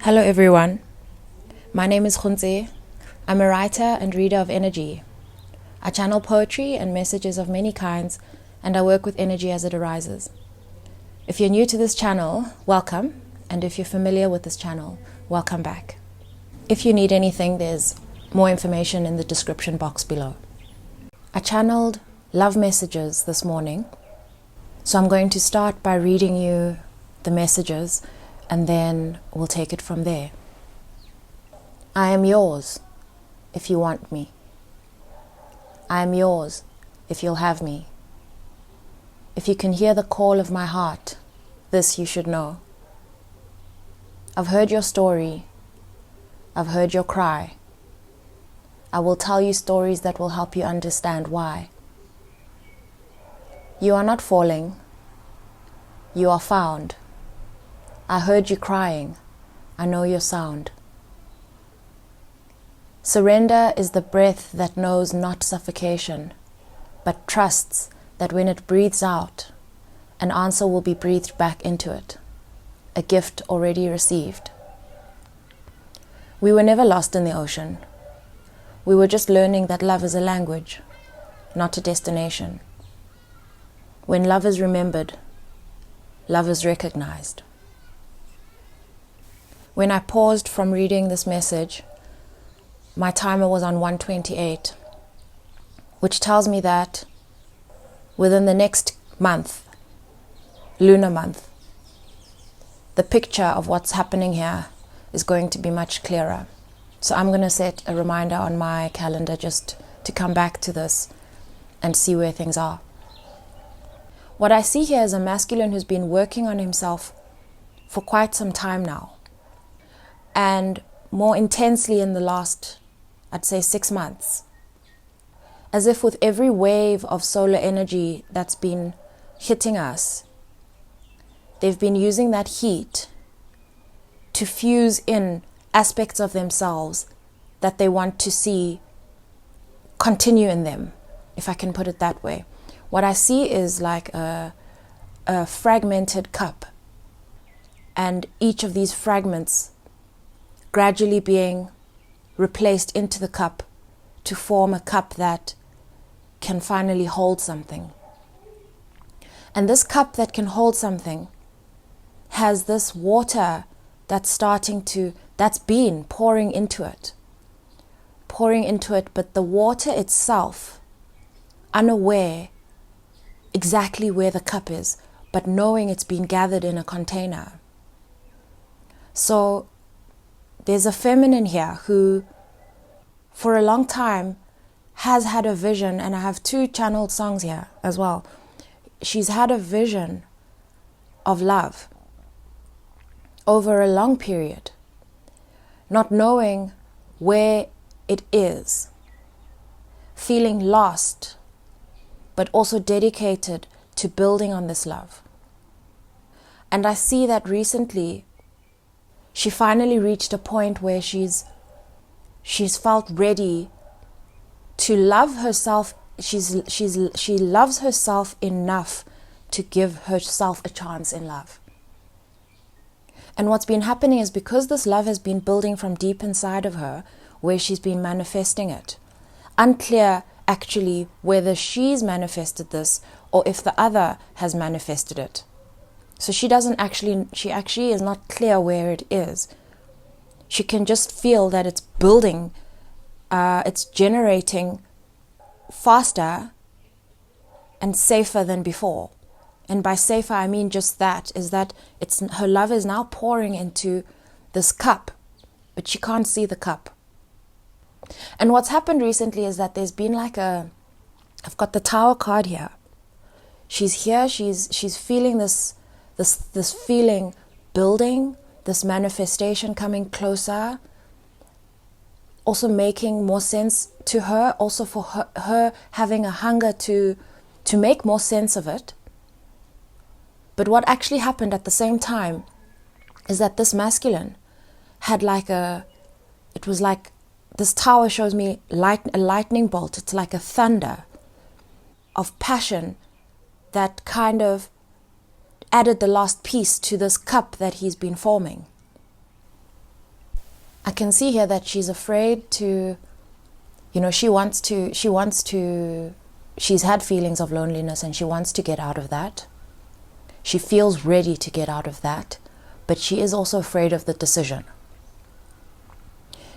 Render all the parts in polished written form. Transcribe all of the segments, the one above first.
Hello everyone, my name is Khunze. I'm a writer and reader of energy. I channel poetry and messages of many kinds, and I work with energy as it arises. If you're new to this channel, welcome, and if you're familiar with this channel, welcome back. If you need anything, there's more information in the description box below. I channeled love messages this morning, so I'm going to start by reading you the messages and then we'll take it from there. I am yours if you want me. I am yours if you'll have me. If you can hear the call of my heart, this you should know. I've heard your story. I've heard your cry. I will tell you stories that will help you understand why. You are not falling. You are found. I heard you crying. I know your sound. Surrender is the breath that knows not suffocation, but trusts that when it breathes out, an answer will be breathed back into it, a gift already received. We were never lost in the ocean. We were just learning that love is a language, not a destination. When love is remembered, love is recognized. When I paused from reading this message, my timer was on 1:28, which tells me that within the next month, lunar month, the picture of what's happening here is going to be much clearer. So I'm going to set a reminder on my calendar just to come back to this and see where things are. What I see here is a masculine who's been working on himself for quite some time now. And more intensely in the last, I'd say 6 months. As if with every wave of solar energy that's been hitting us, they've been using that heat to fuse in aspects of themselves that they want to see continue in them, if I can put it that way. What I see is like a fragmented cup, and each of these fragments gradually being replaced into the cup to form a cup that can finally hold something. And this cup that can hold something has this water that's been pouring into it, but the water itself, unaware exactly where the cup is, but knowing it's been gathered in a container. So there's a feminine here who, for a long time, has had a vision, and I have 2 channeled songs here as well. She's had a vision of love over a long period, not knowing where it is, feeling lost, but also dedicated to building on this love. And I see that recently she finally reached a point where she's felt ready to love herself. She loves herself enough to give herself a chance in love. And what's been happening is, because this love has been building from deep inside of her, where she's been manifesting it, unclear actually whether she's manifested this or if the other has manifested it. So she actually is not clear where it is. She can just feel that it's building, it's generating faster and safer than before. And by safer, I mean just that, is that her love is now pouring into this cup, but she can't see the cup. And what's happened recently is that there's been I've got the Tower card here. She's here, she's feeling this feeling building, this manifestation coming closer, also making more sense to her, also for her having a hunger to make more sense of it. But what actually happened at the same time is that this masculine had it was like, this tower shows me a lightning bolt. It's like a thunder of passion that kind of added the last piece to this cup that he's been forming. I can see here that she's afraid to, she's had feelings of loneliness and she wants to get out of that. She feels ready to get out of that, but she is also afraid of the decision.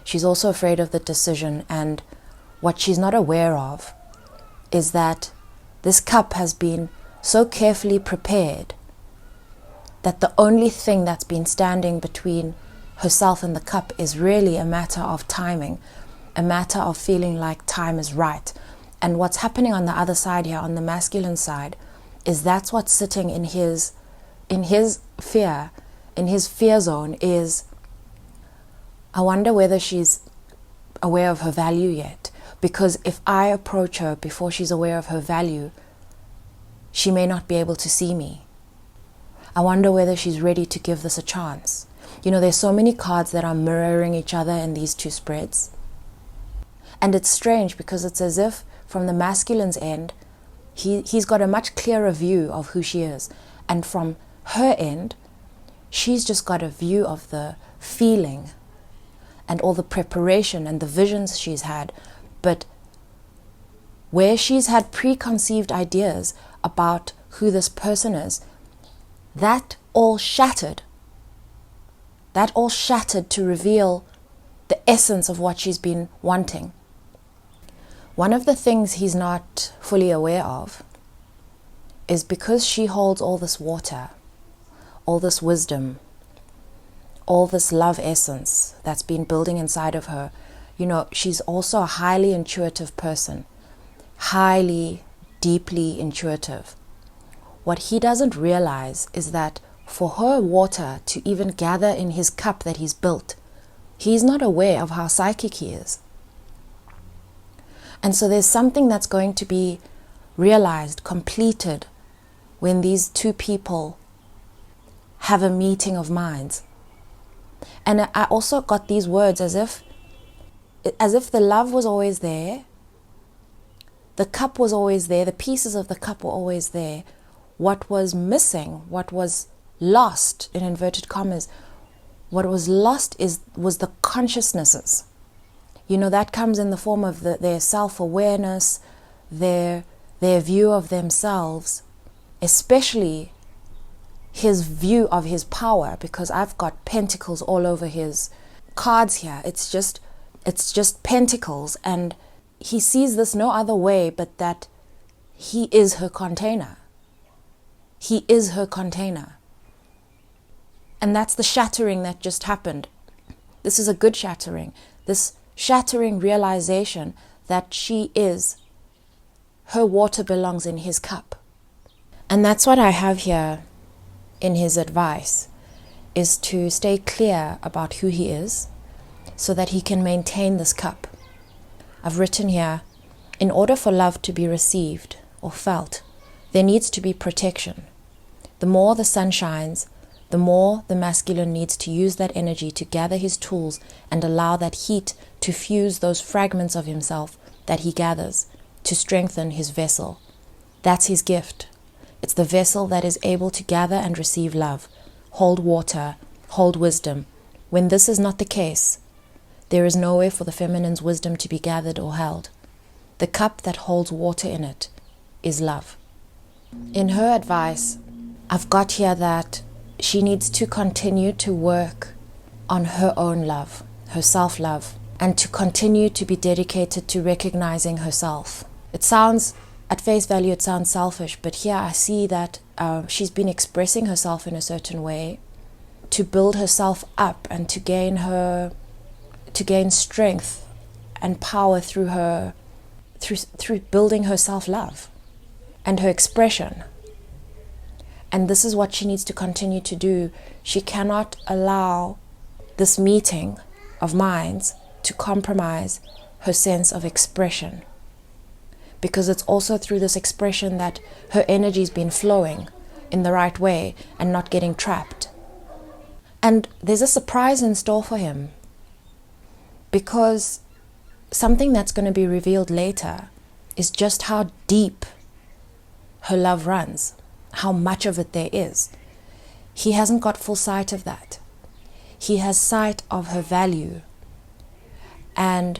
She's also afraid of the decision, and what she's not aware of is that this cup has been so carefully prepared that the only thing that's been standing between herself and the cup is really a matter of timing, a matter of feeling like time is right. And what's happening on the other side here, on the masculine side, is that's what's sitting in his fear, in his fear zone is, I wonder whether she's aware of her value yet. Because if I approach her before she's aware of her value, she may not be able to see me. I wonder whether she's ready to give this a chance. There's so many cards that are mirroring each other in these two spreads. And it's strange because it's as if from the masculine's end, he's got a much clearer view of who she is. And from her end, she's just got a view of the feeling and all the preparation and the visions she's had. But where she's had preconceived ideas about who this person is, that all shattered. That all shattered to reveal the essence of what she's been wanting. One of the things he's not fully aware of is because she holds all this water, all this wisdom, all this love essence that's been building inside of her. She's also a highly intuitive person, highly, deeply intuitive. What he doesn't realize is that for her water to even gather in his cup that he's built, he's not aware of how psychic he is. And so there's something that's going to be realized, completed, when these two people have a meeting of minds. And I also got these words as if the love was always there, the cup was always there, the pieces of the cup were always there. What was missing, what was lost, in inverted commas, what was lost was the consciousnesses. That comes in the form of their self-awareness, their view of themselves, especially his view of his power, because I've got pentacles all over his cards here. It's just pentacles, and he sees this no other way but that he is her container. He is her container. And that's the shattering that just happened. This is a good shattering. This shattering realization that her water belongs in his cup. And that's what I have here in his advice, is to stay clear about who he is so that he can maintain this cup. I've written here, in order for love to be received or felt, there needs to be protection. The more the sun shines, the more the masculine needs to use that energy to gather his tools and allow that heat to fuse those fragments of himself that he gathers to strengthen his vessel. That's his gift. It's the vessel that is able to gather and receive love, hold water, hold wisdom. When this is not the case, there is nowhere for the feminine's wisdom to be gathered or held. The cup that holds water in it is love. In her advice, I've got here that she needs to continue to work on her own love, her self-love, and to continue to be dedicated to recognizing herself. It sounds, at face value, it sounds selfish, but here I see that she's been expressing herself in a certain way to build herself up and to gain strength and power through building her self-love and her expression. And this is what she needs to continue to do. She cannot allow this meeting of minds to compromise her sense of expression, because it's also through this expression that her energy's been flowing in the right way and not getting trapped. And there's a surprise in store for him, because something that's going to be revealed later is just how deep her love runs, how much of it there is. He hasn't got full sight of that. He has sight of her value, And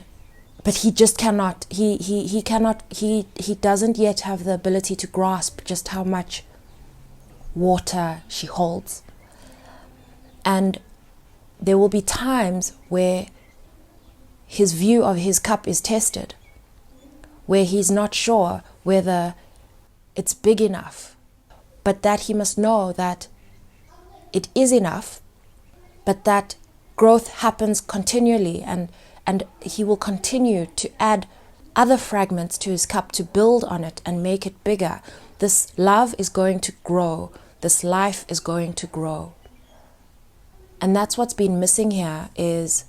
but he just cannot, he cannot, he doesn't yet have the ability to grasp just how much water she holds. And there will be times where his view of his cup is tested, where he's not sure whether it's big enough, but that he must know that it is enough, but that growth happens continually, and he will continue to add other fragments to his cup to build on it and make it bigger. This love is going to grow. This life is going to grow. And that's what's been missing here, is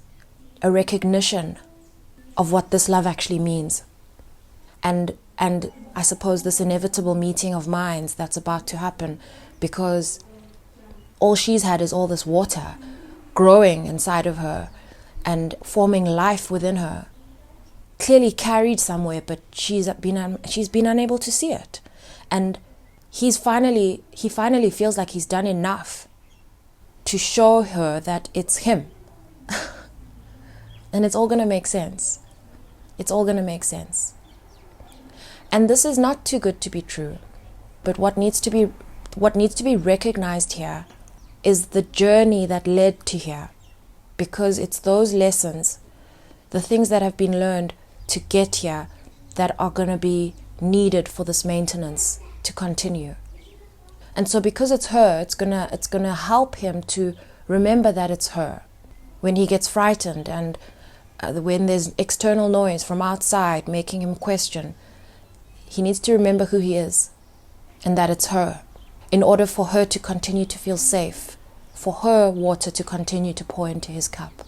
a recognition of what this love actually means. And I suppose this inevitable meeting of minds that's about to happen, because all she's had is all this water growing inside of her and forming life within her, clearly carried somewhere, but she's been unable to see it. And he finally feels like he's done enough to show her that it's him. And it's all going to make sense. It's all going to make sense. And this is not too good to be true. But what needs to be recognized here is the journey that led to here. Because it's those lessons, the things that have been learned to get here, that are going to be needed for this maintenance to continue. And so because it's her, it's gonna help him to remember that it's her. When he gets frightened and when there's external noise from outside making him question, he needs to remember who he is and that it's her, in order for her to continue to feel safe, for her water to continue to pour into his cup.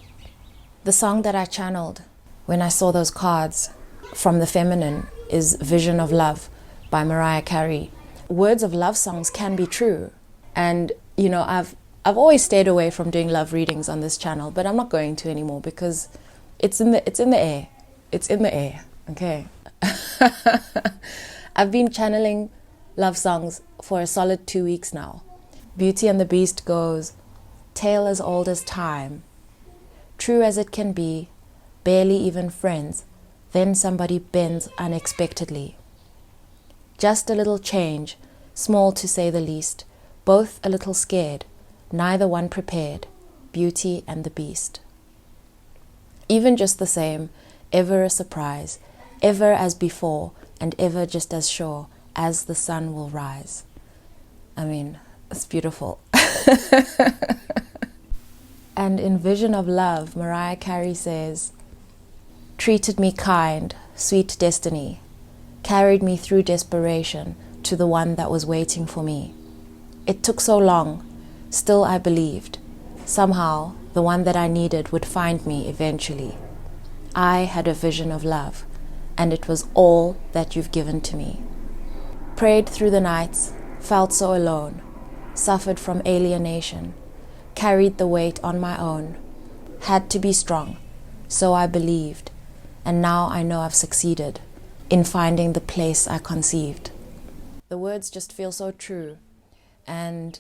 The song that I channeled when I saw those cards from the feminine is Vision of Love by Mariah Carey. Words of love songs can be true. And, you know, I've always stayed away from doing love readings on this channel, but I'm not going to anymore because it's in the air. It's in the air, okay? I've been channeling love songs for a solid 2 weeks now. Beauty and the Beast goes, tale as old as time, true as it can be, barely even friends, then somebody bends unexpectedly. Just a little change, small to say the least, both a little scared, neither one prepared, Beauty and the Beast. Even just the same, ever a surprise, ever as before, and ever just as sure as the sun will rise. I mean, it's beautiful. And in Vision of Love, Mariah Carey says, treated me kind, sweet destiny, carried me through desperation to the one that was waiting for me. It took so long, still I believed. Somehow, the one that I needed would find me eventually. I had a vision of love, and it was all that you've given to me. Prayed through the nights, felt so alone, suffered from alienation, carried the weight on my own, had to be strong, so I believed, and now I know I've succeeded in finding the place I conceived. The words just feel so true. And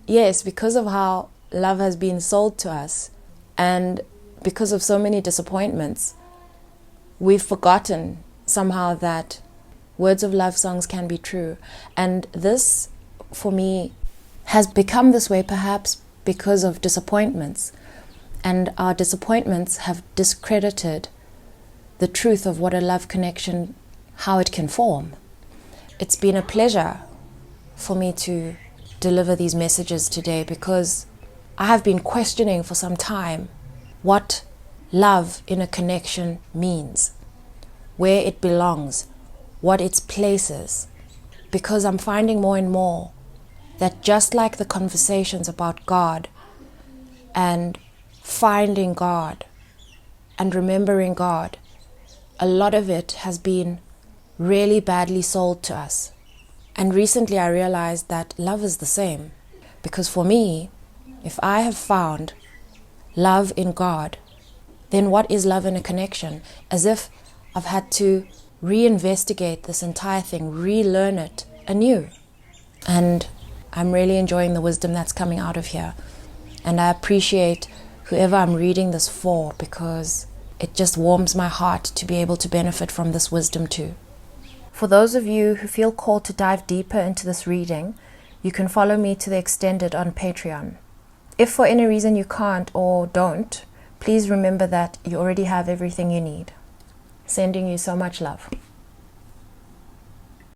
yes, because of how love has been sold to us, and because of so many disappointments, we've forgotten somehow that words of love songs can be true. And this, for me, has become this way perhaps because of disappointments. And our disappointments have discredited the truth of what a love connection, how it can form. It's been a pleasure for me to deliver these messages today, because I have been questioning for some time what love in a connection means, where it belongs, what its place is, because I'm finding more and more that just like the conversations about God and finding God and remembering God, a lot of it has been really badly sold to us. And recently I realized that love is the same. Because for me, if I have found love in God, then what is love in a connection? As if I've had to reinvestigate this entire thing, relearn it anew. And I'm really enjoying the wisdom that's coming out of here. And I appreciate whoever I'm reading this for, because it just warms my heart to be able to benefit from this wisdom too. For those of you who feel called to dive deeper into this reading, you can follow me to the extended on Patreon. If for any reason you can't or don't, please remember that you already have everything you need. Sending you so much love.